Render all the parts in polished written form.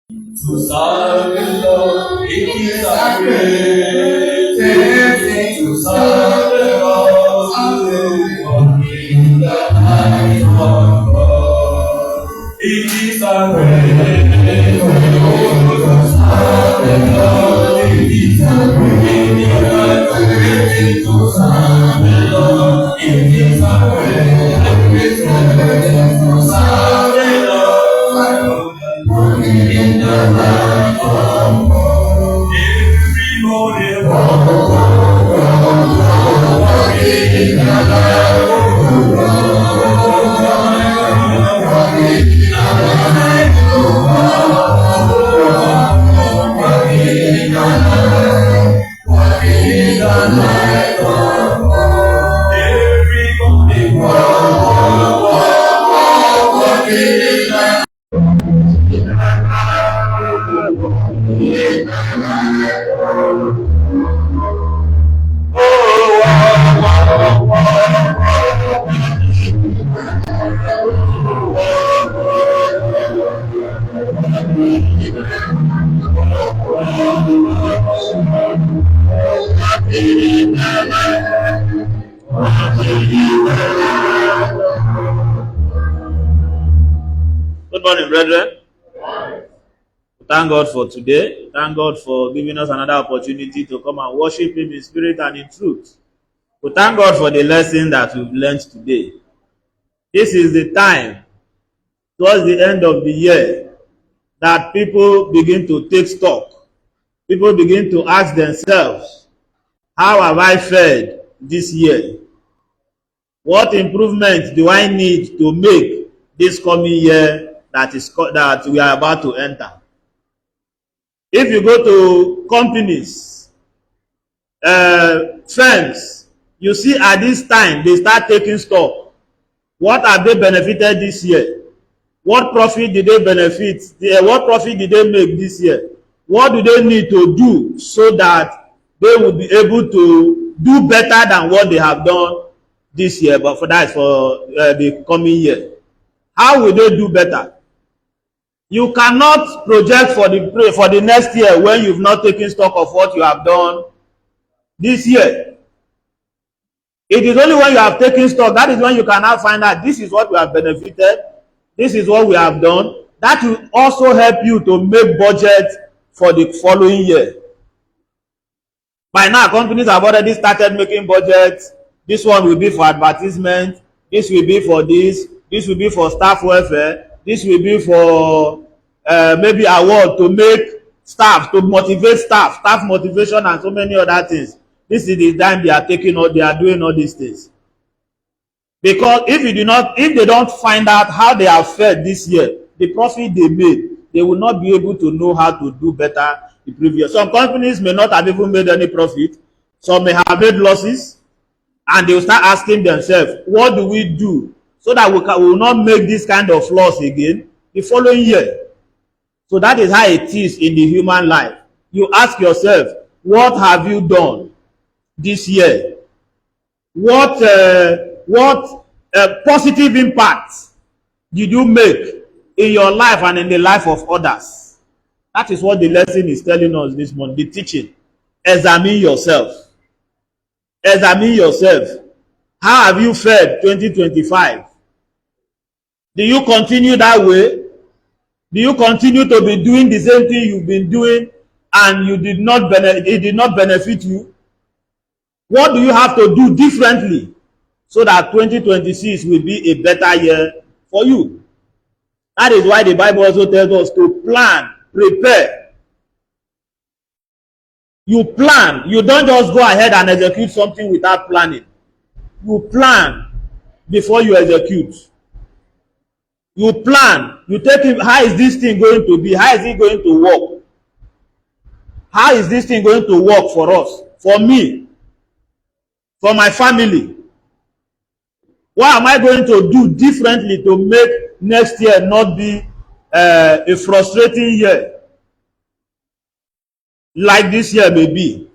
To serve the Lord, it is a great thing to serve the Lord, in the night of God. It is a great thing to serve the Lord, it is a great thing to serve the Lord, it is a great thing to serve the Lord. In the light of every morning, walking in the light of walking in the light walking in the light of every morning, walking in the Good morning, brethren. Thank God for today. Thank God for giving us another opportunity to come and worship Him in spirit and in truth. We thank God for the lesson that we've learned today. This is the time, towards the end of the year, that people begin to take stock. People begin to ask themselves, how have I fared this year? What improvements do I need to make this coming year that we are about to enter? If you go to companies, firms, you see at this time they start taking stock. What have they benefited this year? What profit did they benefit? What profit did they make this year? What do they need to do so that they will be able to do better than what they have done this year? But for that, for the coming year, how will they do better? You cannot project for the next year when you've not taken stock of what you have done this year. It is only when you have taken stock, that is when you can now find out this is what we have benefited, this is what we have done. That will also help you to make budget for the following year. By now, companies have already started making budgets. This one will be for advertisement, this will be for this will be for staff welfare, this will be for maybe award to make staff, to motivate staff motivation and so many other things. This is the time they are doing all these things. Because if they don't find out how they have fared this year, the profit they made, they will not be able to know how to do better the previous. Some companies may not have even made any profit. Some may have made losses, and they will start asking themselves, what do we do so that we will not make this kind of loss again the following year? So that is how it is in the human life. You ask yourself, what have you done this year? What positive impact did you make in your life and in the life of others? That is what the lesson is telling us this morning, the teaching. Examine yourself. Examine yourself. How have you fared 2025? Do you continue that way? Do you continue to be doing the same thing you've been doing and it did not benefit you? What do you have to do differently so that 2026 will be a better year for you? That is why the Bible also tells us to plan, prepare. You plan. You don't just go ahead and execute something without planning. You plan before you execute. You plan. You take it. How is this thing going to be? How is it going to work? How is this thing going to work for us? For me? For my family? What am I going to do differently to make next year not be a frustrating year like this year may be?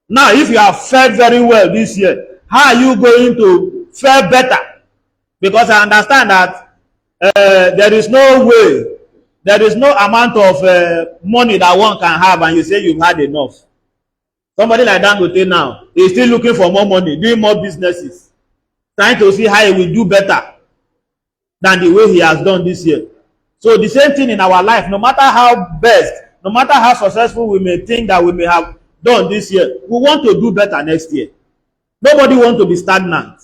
Now, if you have fared very well this year, how are you going to fare better? Because I understand that there is no way There is no amount of money that one can have and you say you've had enough. Somebody like Dangote now is still looking for more money, doing more businesses, trying to see how he will do better than the way he has done this year. So the same thing in our life, no matter how best, no matter how successful we may think that we may have done this year, we want to do better next year. Nobody wants to be stagnant.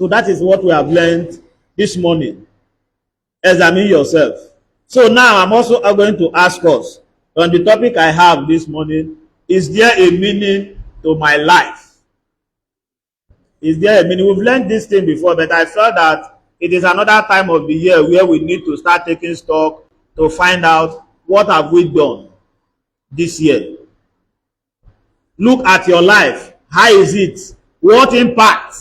So that is what we have learned this morning. Examine yourself. So now I'm also going to ask us on the topic I have this morning, is there a meaning to my life? Is there a meaning? We've learned this thing before, but I felt that it is another time of the year where we need to start taking stock to find out what have we done this year. Look at your life. How is it? What impact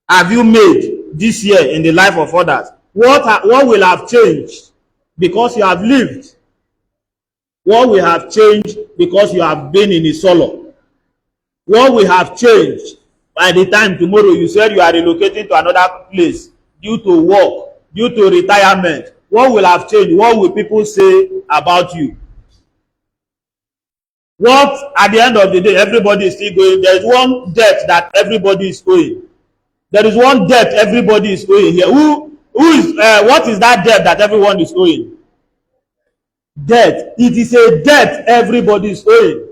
have you made this year in the life of others? What will have changed because you have lived? What will have changed because you have been in a solo? What will have changed by the time tomorrow you said you are relocating to another place due to work, due to retirement? What will have changed? What will people say about you? What, at the end of the day, everybody is still going. There is one debt that everybody is owing. There is one debt everybody is owing here. What is that debt that everyone is owing? Debt. It is a debt everybody is owing.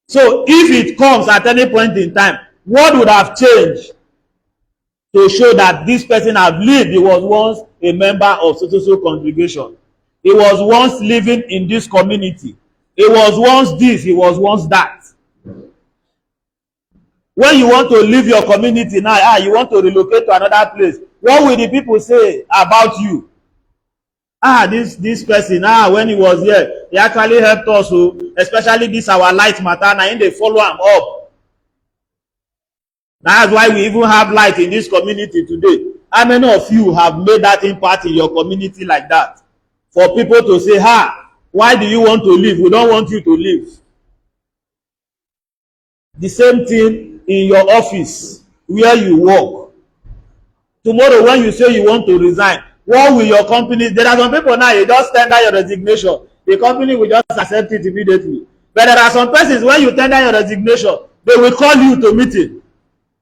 So if it comes at any point in time, what would have changed to show that this person have lived? He was once a member of so congregation. He was once living in this community. He was once this, he was once that. When you want to leave your community now, you want to relocate to another place, what will the people say about you? This person, when he was here, he actually helped us, especially this our light matter, and they follow him up. That's why we even have light in this community today. How many of you have made that impact in your community like that? For people to say, why do you want to leave? We don't want you to leave. The same thing in your office where you work. Tomorrow when you say you want to resign, what will your company? There are some people now, you just tender your resignation. The company will just accept it immediately. But there are some persons, when you tender your resignation, they will call you to meeting.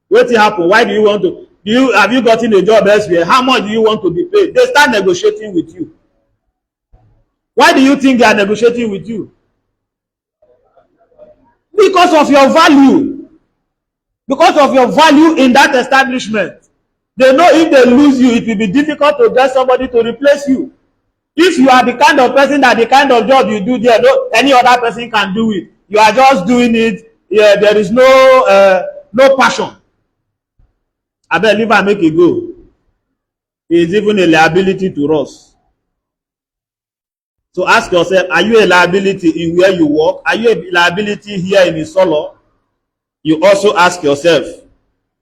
What will happen? Why do you want to? Have you gotten a job elsewhere? How much do you want to be paid? They start negotiating with you. Why do you think they are negotiating with you? Because of your value. Because of your value in that establishment. They know if they lose you, it will be difficult to get somebody to replace you. If you are the kind of person that the kind of job you do there, no any other person can do it. You are just doing it. Yeah, there is no passion. I bet if I make it go, it is even a liability to us. So ask yourself, are you a liability in where you work? Are you a liability here in Isolo? You also ask yourself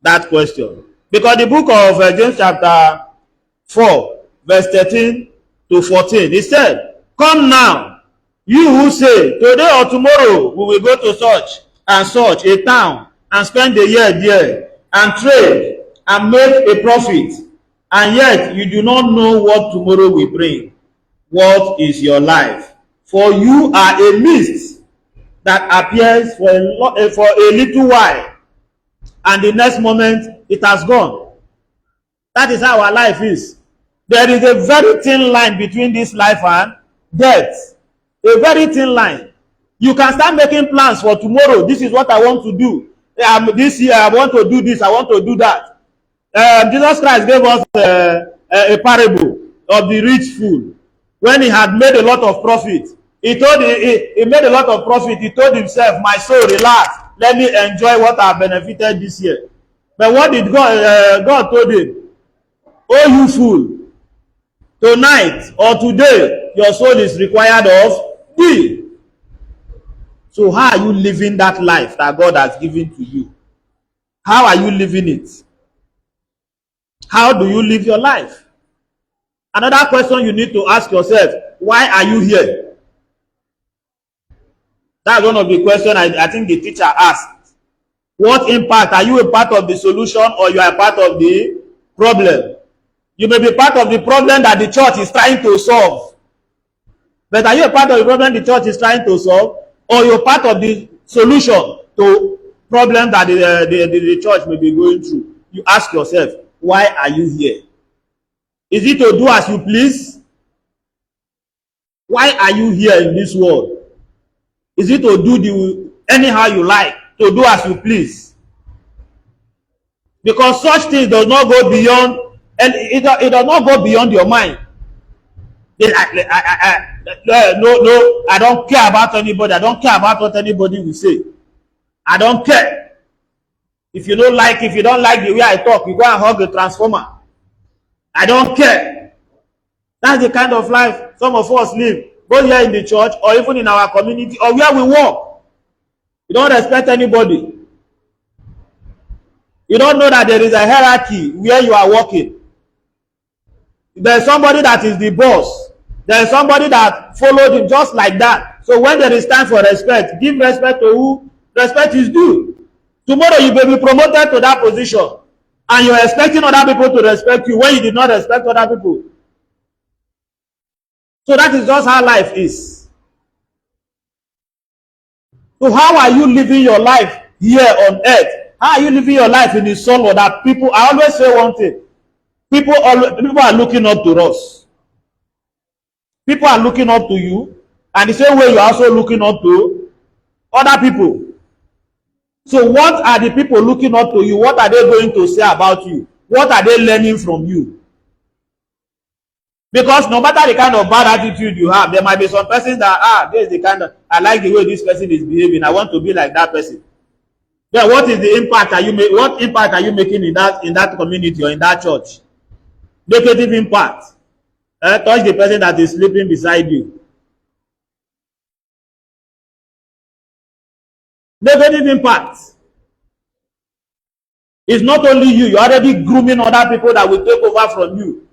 that question. Because the book of James chapter 4, verse 13 to 14, it said, come now, you who say, today or tomorrow we will go to such and such a town and spend a year there and trade and make a profit, and yet you do not know what tomorrow will bring. What is your life? For you are a mist that appears for a little while, and the next moment it has gone. That is how our life is. There is a very thin line between this life and death. A very thin line. You can start making plans for tomorrow. This is what I want to do. This year I want to do this, I want to do that. Jesus Christ gave us a parable of the rich fool. When he had made a lot of profit, he made a lot of profit. He told himself, my soul, relax. Let me enjoy what I benefited this year. But what did God told him? Oh, you fool. Tonight or today, your soul is required of thee. So how are you living that life that God has given to you? How are you living it? How do you live your life? Another question you need to ask yourself, why are you here? That's one of the questions I think the teacher asked. What impact? Are you a part of the solution or you are a part of the problem? You may be part of the problem that the church is trying to solve. But are you a part of the problem the church is trying to solve, or you're part of the solution to problem that the church may be going through? You ask yourself, why are you here? Is it to do as you please? Why are you here in this world? Is it to do anyhow you like, to do as you please? Because such things does not go beyond, and it does not go beyond your mind. No, I don't care about anybody. I don't care about what anybody will say. I don't care. If you don't like the way I talk, you go and hug a transformer. I don't care. That's the kind of life some of us live, both here in the church or even in our community or where we work. You don't respect anybody. You don't know that there is a hierarchy where you are working. There is somebody that is the boss. There is somebody that followed him just like that. So when there is time for respect, give respect to who respect is due. Tomorrow you may be promoted to that position and you are expecting other people to respect you when you did not respect other people. So that is just how life is. So how are you living your life here on earth? How are you living your life in the sun or that people? I always say one thing. People are looking up to us. People are looking up to you, and the same way you are also looking up to other people. So what are the people looking up to you? What are they going to say about you? What are they learning from you? Because no matter the kind of bad attitude you have, there might be some persons that, this is the kind of, I like the way this person is behaving. I want to be like that person. Then what is the impact what impact are you making in that community or in that church? Negative impact. Touch the person that is sleeping beside you. Negative impact. It's not only you. You're already grooming other people that will take over from you.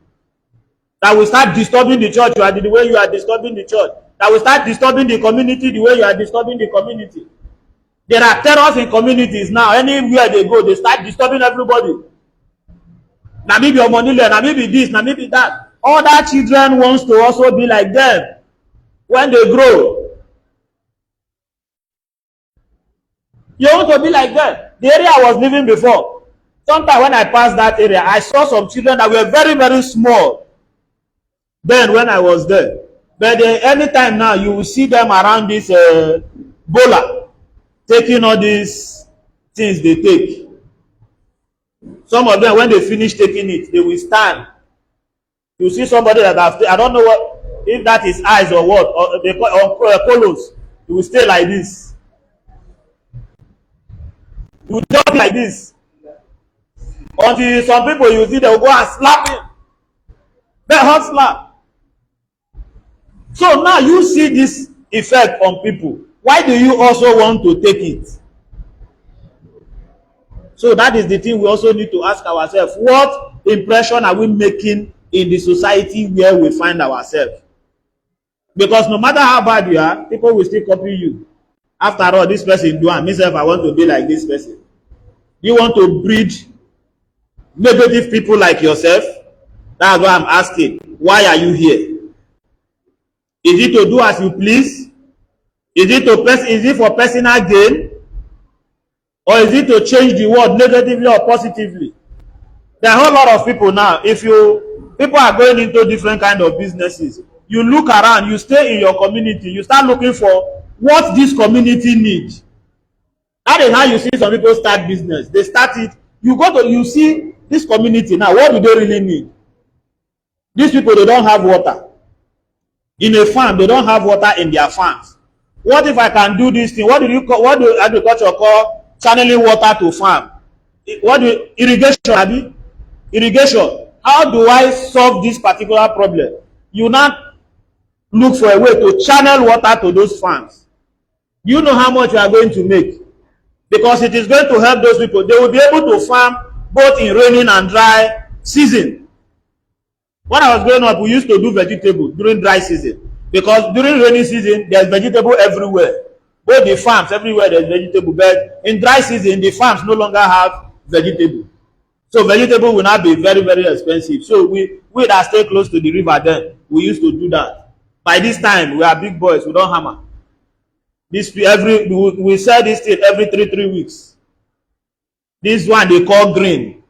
That will start disturbing the church the way you are disturbing the church. That will start disturbing the community the way you are disturbing the community. There are terrors in communities now. Anywhere they go, they start disturbing everybody. Na me be omonile, na me be this, na me be that. Other children wants to also be like them when they grow. You want to be like them. The area I was living before, sometimes when I passed that area, I saw some children that were very, very small then when I was there. But anytime now, you will see them around this bowler, taking all these things they take. Some of them, when they finish taking it, they will stand. You see somebody that I don't know if that is eyes or what, or they call polos. You will stay like this. You will just be like this. Until some people you see they will go and slap him. They hot slap. So now you see this effect on people. Why do you also want to take it? So that is the thing we also need to ask ourselves. What impression are we making in the society where we find ourselves? Because no matter how bad you are, people will still copy you. After all, this person do, and myself, I want to be like this person. You want to breed negative people like yourself? That's why I'm asking. Why are you here? Is it to do as you please? Is it for personal gain? Or is it to change the world negatively or positively? There are a whole lot of people now. People are going into different kind of businesses. You look around, you stay in your community, you start looking for what this community needs. That is how you see some people start business. They start it. You see this community now. What do they really need? These people, they don't have water. In a farm, they don't have water in their farms. What if I can do this thing? What do agriculture call channeling water to farm? Irrigation, irrigation. How do I solve this particular problem? You now look for a way to channel water to those farms. You know how much you are going to make, because it is going to help those people. They will be able to farm both in raining and dry season. When I was growing up, we used to do vegetable during dry season, because during rainy season there's vegetable everywhere. Both the farms, everywhere there's vegetable, but in dry season the farms no longer have vegetable. So vegetable will not be very, very expensive. So we that stay close to the river then, we used to do that. By this time, we are big boys, we don't hammer. This we sell this thing every 3 weeks. This one they call green.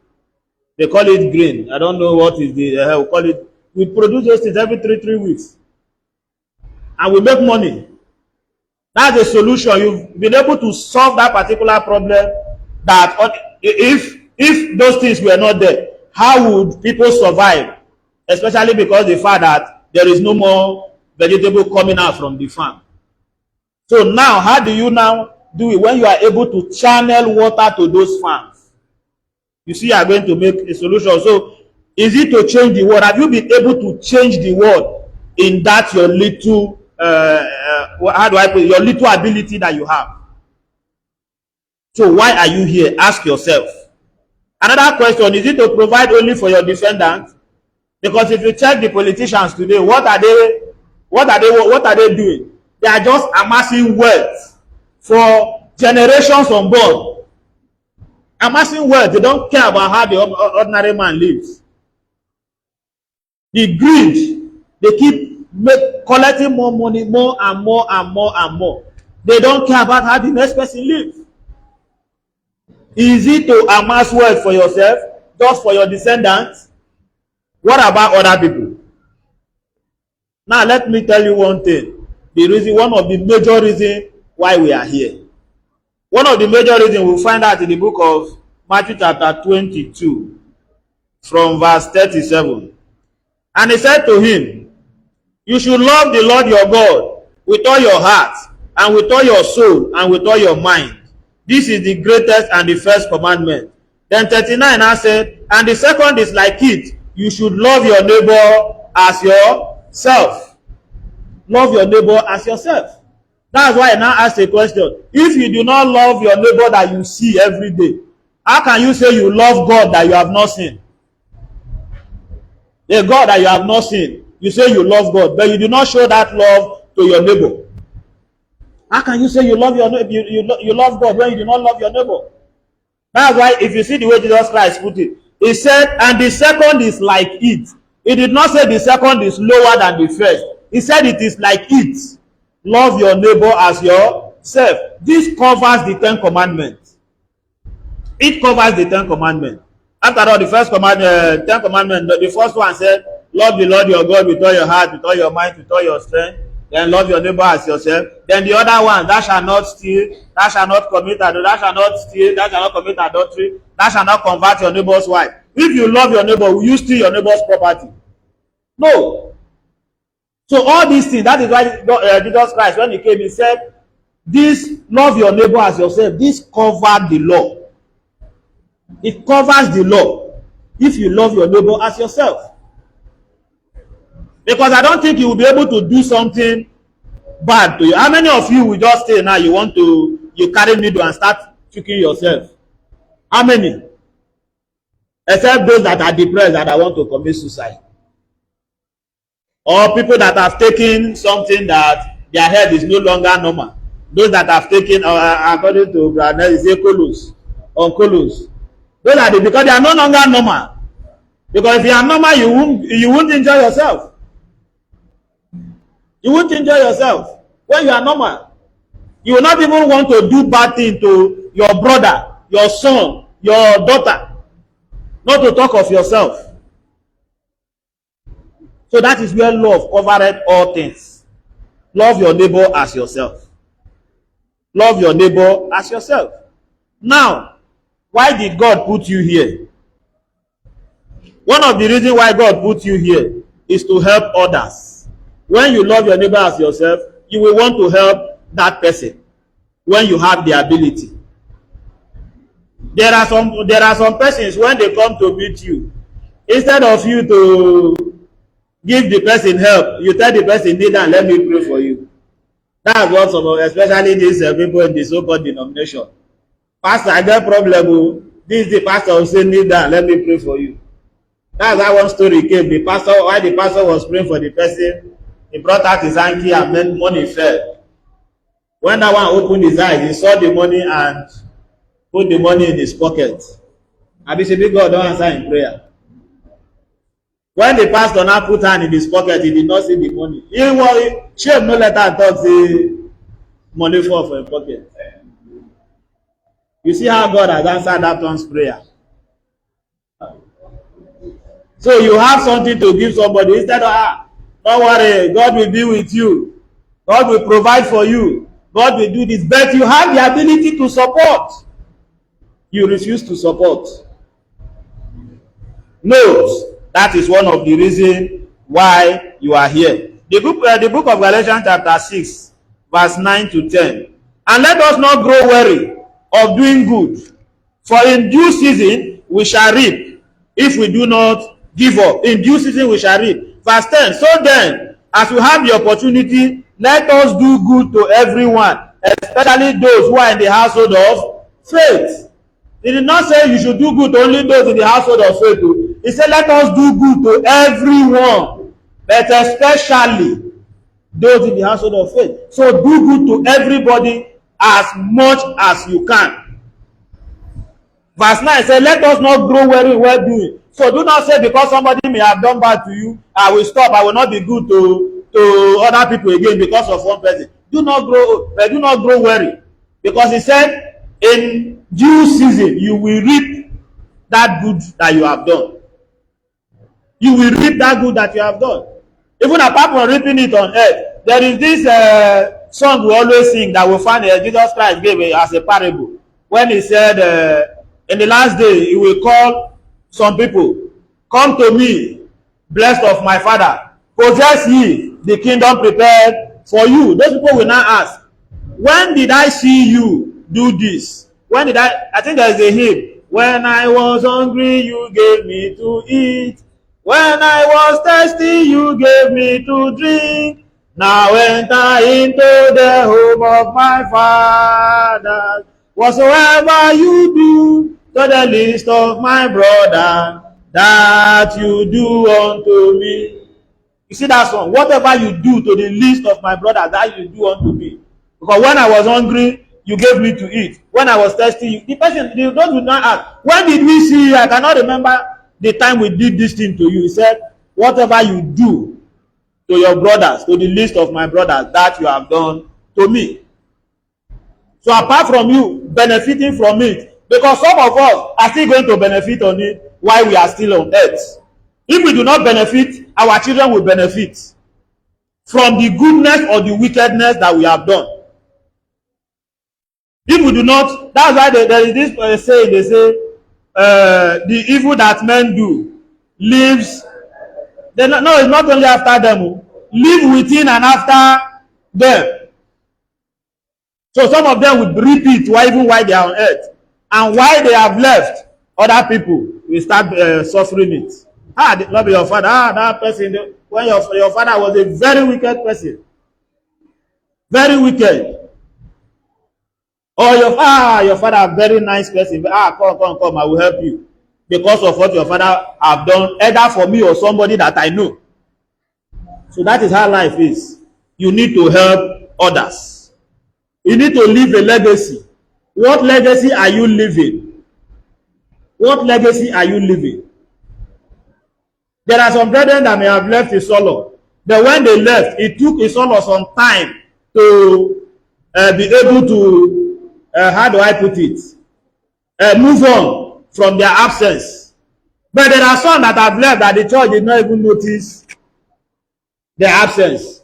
They call it green. I don't know what is the we call it. We produce those things every 3 weeks. And we make money. That's the solution. You've been able to solve that particular problem. That if those things were not there, how would people survive? Especially because the fact that there is no more vegetable coming out from the farm. So now, how do you now do it when you are able to channel water to those farms? You see, you are going to make a solution. So, is it to change the world? Have you been able to change the world in that your little, how do I put it, your little ability that you have? So, why are you here? Ask yourself. Another question, is it to provide only for your descendants? Because if you check the politicians today, what are they doing? They are just amassing wealth for generations unborn. Amassing wealth, they don't care about how the ordinary man lives. The greed, they keep collecting more money, more and more and more and more. They don't care about how the next person lives. Is it to amass wealth for yourself, just for your descendants? What about other people? Now let me tell you one thing. One of the major reasons why we are here. One of the major reasons we'll find out in the book of Matthew chapter 22 from verse 37. And he said to him, you should love the Lord your God with all your heart and with all your soul and with all your mind. This is the greatest and the first commandment. Then 39 I said, and the second is like it. You should love your neighbor as yourself. Love your neighbor as yourself. That's why I now ask a question. If you do not love your neighbor that you see every day, how can you say you love God that you have not seen? A God that you have not seen, you say you love God, but you do not show that love to your neighbor. How can you say you love your neighbor, you love God when you do not love your neighbor? That's why if you see the way Jesus Christ put it, he said, and the second is like it. He did not say the second is lower than the first. He said it is like it. Love your neighbor as yourself. This covers the 10 commandments. It covers the 10 commandments. After all, the first commandment, 10 commandments, the first one said, love the Lord your God with all your heart, with all your mind, with all your strength. Then love your neighbor as yourself. Then the other one, thou shalt not steal, thou shalt not commit adultery, thou shalt not steal, thou shalt not commit adultery, thou shalt not convert your neighbor's wife. If you love your neighbor, will you steal your neighbor's property? No. So all these things, that is why Jesus Christ, when he came, he said, this love your neighbor as yourself, this covered the law. It covers the law if you love your neighbor as yourself. Because I don't think you will be able to do something bad to you. How many of you will just say now you carry needle and start choking yourself? How many? Except those that are depressed that I want to commit suicide. Or people that have taken something that their head is no longer normal. Those that have taken, according to Granel, is oncolos. Those are because they are no longer normal. Because if you are normal, you won't enjoy yourself. You won't enjoy yourself when you are normal. You will not even want to do bad thing to your brother, your son, your daughter. Not to talk of yourself. So that is where love covered all things. Love your neighbor as yourself. Love your neighbor as yourself. Now, why did God put you here? One of the reasons why God put you here is to help others. When you love your neighbor as yourself, you will want to help that person when you have the ability. There are some persons, when they come to meet you, instead of you to give the person help, you tell the person, kneel down, let me pray for you. That's what some of, especially these people in the so-called denomination. Pastor, I got a problem. This is the pastor who say, kneel down, let me pray for you. That's how one story came. The pastor, while the pastor was praying for the person, he brought out his hanky and then money fell. When that one opened his eyes, he saw the money and put the money in his pocket. Abi shebi God don answer in prayer. When the pastor now put hand in his pocket, he did not see the money. He was shame no let am talk say money fall for him pocket. You see how God has answered that one's prayer. So you have something to give somebody instead of don't worry, God will be with you. God will provide for you. God will do this. But you have the ability to support. You refuse to support. No, that is one of the reasons why you are here. The book of Galatians chapter 6, verse 9 to 10. And let us not grow weary of doing good, for in due season we shall reap, if we do not give up. In due season we shall reap. Verse 10. So then, as we have the opportunity, let us do good to everyone, especially those who are in the household of faith. He did not say you should do good to only those in the household of faith. He said let us do good to everyone, but especially those in the household of faith. So do good to everybody as much as you can. Verse 9 says, let us not grow weary in well doing. So do not say because somebody may have done bad to you, I will stop, I will not be good to other people again because of one person. Do not grow weary. Because he said, in due season, you will reap that good that you have done. You will reap that good that you have done. Even apart from reaping it on earth, there is this song we always sing that we find Jesus Christ gave as a parable. When he said, in the last day, he will call some people, come to me, blessed of my Father, possess ye the kingdom prepared for you. Those people will now ask, when did I see you do this? When did I think there is a hymn. When I was hungry, you gave me to eat. When I was thirsty, you gave me to drink. Now enter into the home of my Father. Whatsoever you do to the least of my brother, that you do unto me. You see that song? Whatever you do to the least of my brother, that you do unto me. Because when I was hungry, you gave me to eat. When I was thirsty, the those would not ask, when did we see you? I cannot remember the time we did this thing to you. He said, whatever you do to your brothers, to the least of my brothers, that you have done to me. So apart from you benefiting from it, because some of us are still going to benefit on it while we are still on earth. If we do not benefit, our children will benefit from the goodness or the wickedness that we have done. If we do not, that's why there is this saying, they say, the evil that men do lives, no, it's not only after them, live within and after them. So some of them will repeat even while they are on earth. And while they have left, other people will start suffering it. Not be your father. That person, when your father was a very wicked person. Very wicked. Or your father, very nice person. Come, I will help you. Because of what your father have done, either for me or somebody that I know. So that is how life is. You need to help others. You need to leave a legacy. What legacy are you leaving? What legacy are you leaving? There are some brethren that may have left Isolo, but when they left, it took Isolo some time to be able to, how do I put it, move on from their absence. But there are some that have left that the church did not even notice their absence.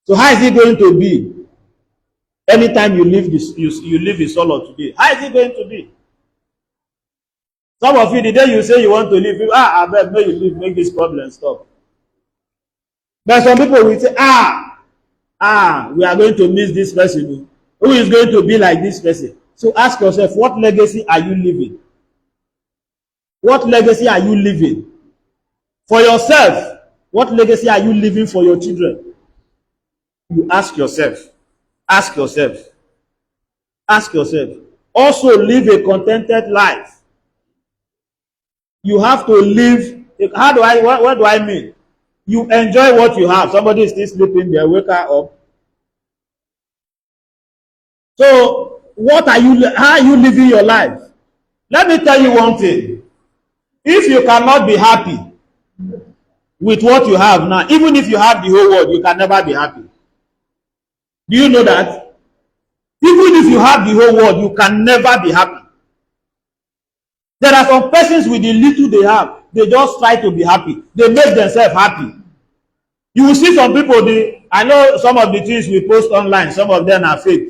So how is it going to be anytime you leave this, you leave Isolo today? How is it going to be? Some of you, the day you say you want to leave, I beg, no, you leave, make this problem stop. But some people will say, we are going to miss this person. Who is going to be like this person? So ask yourself, what legacy are you leaving? What legacy are you leaving? For yourself, what legacy are you leaving for your children? You ask yourself. Ask yourself. Ask yourself. Also live a contented life. You have to live. What do I mean? You enjoy what you have. Somebody is still sleeping there, wake her up. So how are you living your life? Let me tell you one thing. If you cannot be happy with what you have now, even if you have the whole world, you can never be happy. Do you know that? Even if you have the whole world, you can never be happy. There are some persons with the little they have, they just try to be happy. They make themselves happy. You will see some people, I know some of the things we post online, some of them are fake.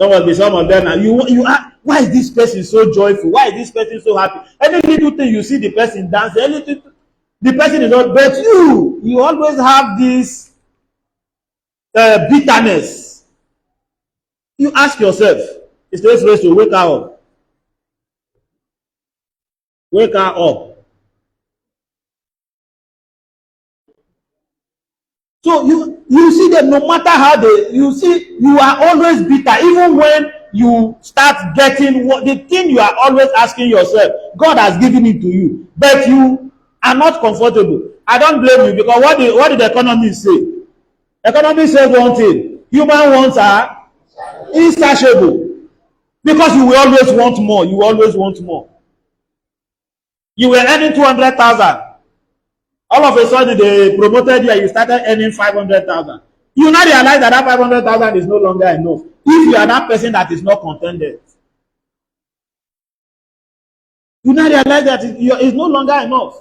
Some of them are, you are, why is this person so joyful? Why is this person so happy? Any little thing you see the person dance, anything, the person is not, but you always have this bitterness. You ask yourself, it's the way to wake her up. Wake her up. So you see that no matter how you see, you are always bitter, even when you start getting what the thing you are always asking yourself, God has given it to you, but you are not comfortable. I don't blame you, because what did the economists say? Economists say one thing: human wants are insatiable, because you will always want more. You will always want more. You were earning 200,000. All of a sudden, they promoted you and you started earning 500,000. You now realize that 500,000 is no longer enough. If you are that person that is not contented, you now realize that it's no longer enough.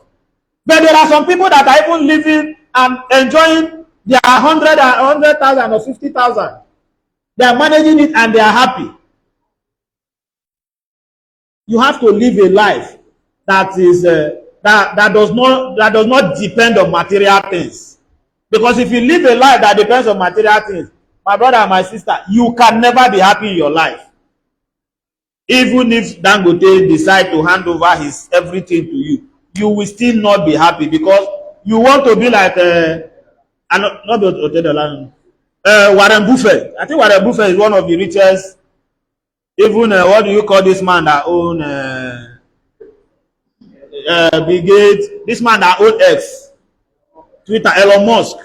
But there are some people that are even living and enjoying their 100,000 or 50,000. They are managing it and they are happy. You have to live a life that is that does not depend on material things. Because if you live a life that depends on material things, my brother and my sister, you can never be happy in your life. Even if Dangote decide to hand over his everything to you, you will still not be happy, because you want to be like Warren Buffett. I think Warren Buffett is one of the richest. Even what do you call this man that own Bill Gates? This man that own X, Twitter, Elon Musk,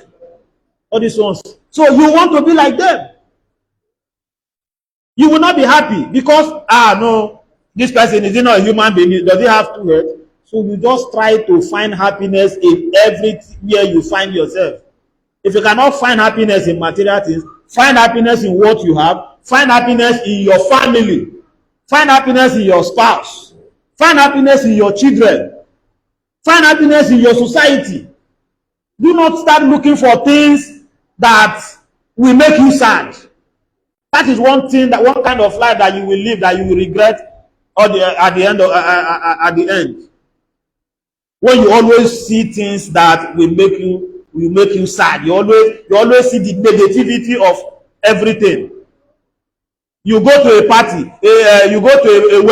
all these ones. So you want to be like them. You will not be happy, because no, this person is not a human being. Does he have two heads? So you just try to find happiness in everywhere you find yourself. If you cannot find happiness in material things, find happiness in what you have. Find happiness in your family. Find happiness in your spouse. Find happiness in your children. Find happiness in your society. Do not start looking for things that will make you sad. That is one thing, that one kind of life that you will live, that you will regret at the end. When you always see things that will make you sad, you always see the negativity of everything. You go to a party, you go to a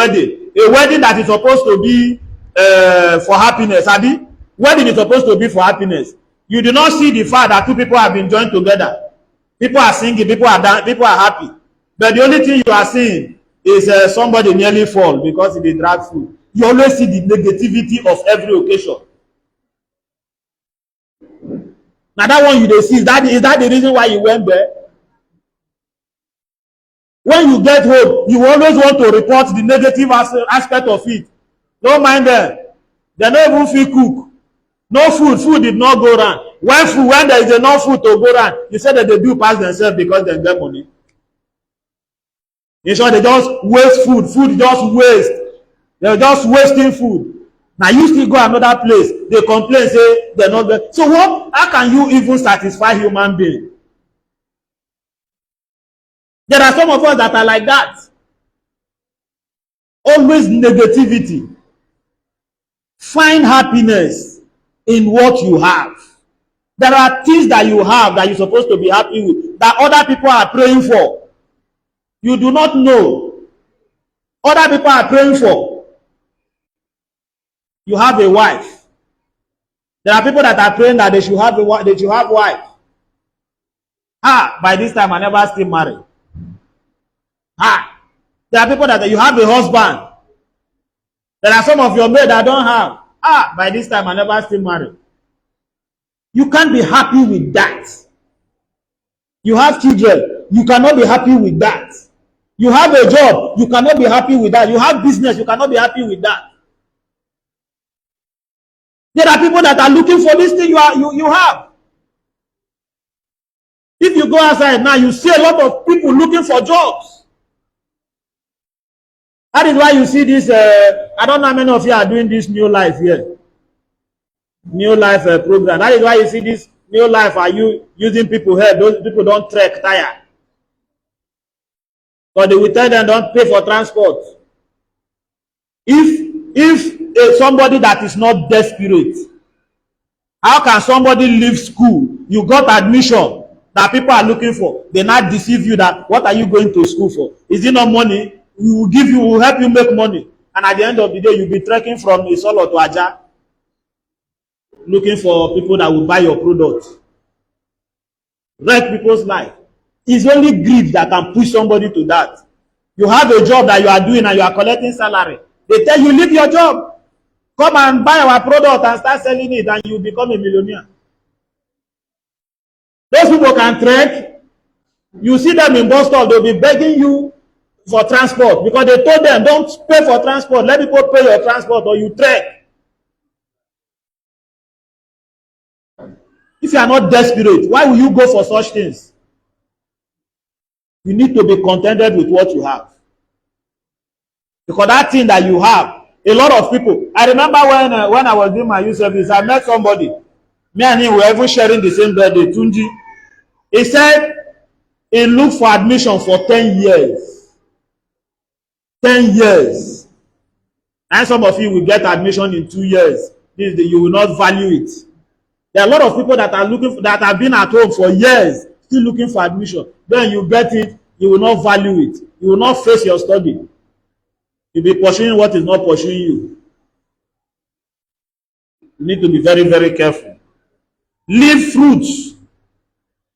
wedding that is supposed to be for happiness. Abi, wedding is supposed to be for happiness. You do not see the fact that two people have been joined together. People are singing, people are dancing, people are happy. But the only thing you are seeing is somebody nearly fall because he drag food. You always see the negativity of every occasion. Now that one you dey see, is that the reason why you went there? When you get home, you always want to report the negative aspect of it. Don't mind them. They don't even fit cook. No food did not go round. When there is enough food to go round, you say that they do pass themselves because they get money. In short, they just waste food just waste. They're just wasting food. Now you still go another place, they complain, say they're not there. So how can you even satisfy human being? There are some of us that are like that. Always negativity. Find happiness in what you have. There are things that you have that you're supposed to be happy with, that other people are praying for. You do not know. Other people are praying for. You have a wife. There are people that are praying that they should have wife. By this time I never still married. There are people that you have a husband. There are some of your mates that don't have. By this time I never still married. You can't be happy with that. You have children. You cannot be happy with that. You have a job, you cannot be happy with that. You have business, you cannot be happy with that. There are people that are looking for this thing you have. If you go outside now, you see a lot of people looking for jobs. That is why you see this, I don't know how many of you are doing this new life here. New life program. That is why you see this new life, are you using people here? Those people don't trek tire. But they will tell them don't pay for transport. If somebody that is not desperate, how can somebody leave school? You got admission that people are looking for. They not deceive you that what are you going to school for? Is it not money? We will give you, we will help you make money. And at the end of the day, you'll be trekking from Isolo to Aja, looking for people that will buy your product. Wreck people's life. It's only greed that can push somebody to that. You have a job that you are doing and you are collecting salary. They tell you, leave your job. Come and buy our product and start selling it and you become a millionaire. Those people can trek. You see them in bus stop, they'll be begging you for transport because they told them, don't pay for transport. Let people pay your transport or you trek. If you are not desperate, why will you go for such things? You need to be contented with what you have. Because that thing that you have, a lot of people. I remember when I was doing my youth service, I met somebody. Me and him were even sharing the same birthday, Tunji. He said he looked for admission for 10 years. 10 years. And some of you will get admission in 2 years. You will not value it. There are a lot of people that are looking for, that have been at home for years, still looking for admission. Then you get it, you will not value it. You will not face your study. You'll be pursuing what is not pursuing you. You need to be very, very careful. Leave fruits.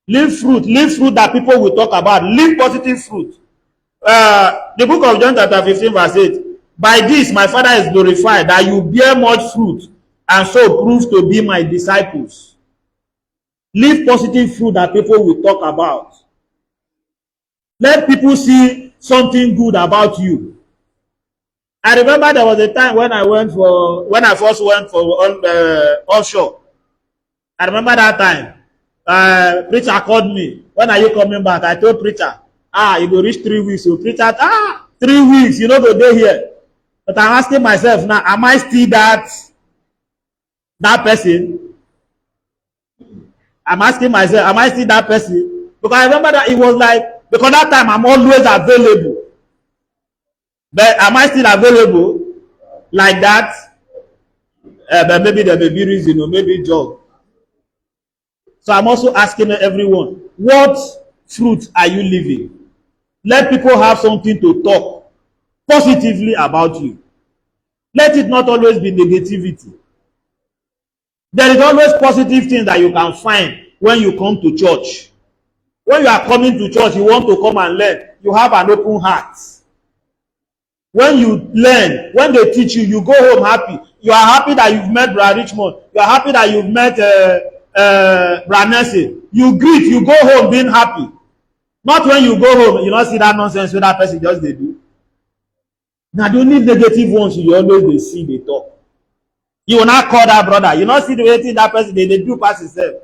Leave fruit. Leave fruit that people will talk about. Leave positive fruit. The book of John chapter 15 verse 8. By this my Father is glorified, that you bear much fruit, and so prove to be my disciples. Leave positive fruit that people will talk about. Let people see something good about you. I remember there was a time when I first went for offshore. I remember that time. Preacher called me. When are you coming back? I told preacher, you go reach 3 weeks. So preacher, 3 weeks, you know, go day here. But I'm asking myself now, am I still that person? I'm asking myself, am I still that person? Because I remember that it was like, because that time I'm always available. But am I still available like that? But maybe there may be reason or maybe job. So I'm also asking everyone, what fruit are you living? Let people have something to talk positively about you. Let it not always be negativity. There is always positive things that you can find when you come to church. When you are coming to church, you want to come and learn. You have an open heart. When you learn, when they teach you, you go home happy. You are happy that you've met Brother Richmond. You are happy that you've met Branesse. You greet, you go home being happy. Not when you go home, you don't see that nonsense with that person just they do. Now the only negative ones you always they see, they talk. You will not call that brother. You not see the way that person they do pass himself.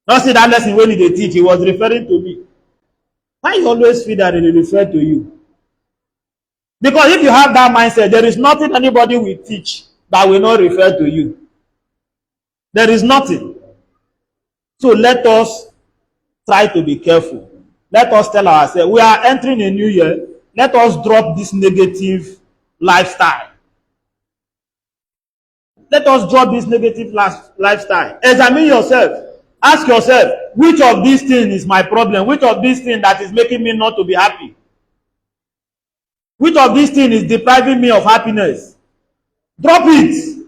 Not see that lesson when they teach, he was referring to me. Why you always feel that they refer to you? Because if you have that mindset, there is nothing anybody will teach that will not refer to you. There is nothing. So let us try to be careful. Let us tell ourselves, we are entering a new year. Let us drop this negative lifestyle. Let us drop this negative lifestyle. Examine yourself. Ask yourself, which of these things is my problem? Which of these things that is making me not to be happy? Which of these things is depriving me of happiness? Drop it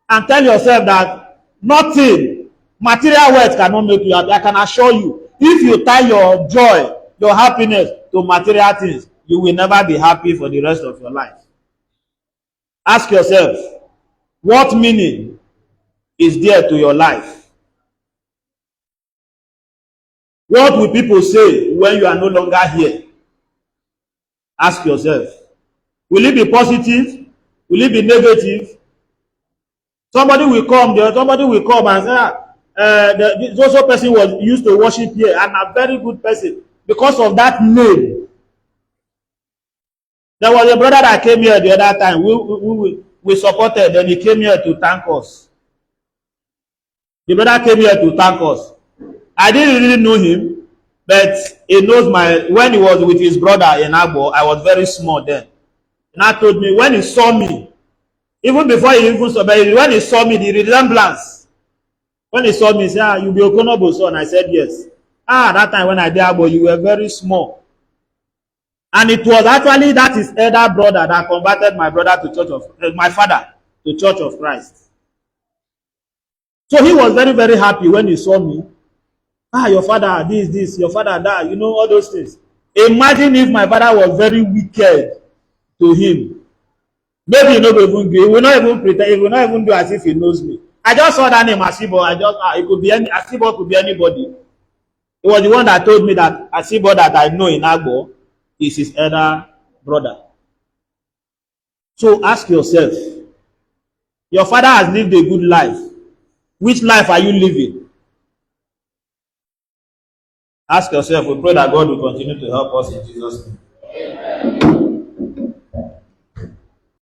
and tell yourself that nothing, material wealth cannot make you happy. I can assure you, if you tie your joy, your happiness to material things, you will never be happy for the rest of your life. Ask yourself, what meaning is there to your life? What will people say when you are no longer here? Ask yourself. Will it be positive? Will it be negative? Somebody will come there, somebody will come and say, this also person was used to worship here and a very good person. Because of that name. There was a brother that came here the other time. We supported, then he came here to thank us. The brother came here to thank us. I didn't really know him, but he knows when he was with his brother in Agbo, I was very small then. And I told me, when he saw me, even before he even saw me, when he saw me, the resemblance, when he saw me, he said, you be Okonoboh son. I said, yes. That time when I did Agbo, you were very small. And it was actually that his elder brother that converted my brother to my father to Church of Christ. So he was very, very happy when he saw me. Your father this, your father that, all those things. Imagine if my father was very wicked to him. Maybe he will not even pretend, he will not even do as if he knows me. I just saw that name Asibo. It could be Asibo could be anybody. It was the one that told me that Asibo that I know in Agbo is his elder brother. So ask yourself, your father has lived a good life. Which life are you living? Ask yourself. We pray that God will continue to help us in Jesus' name. Amen.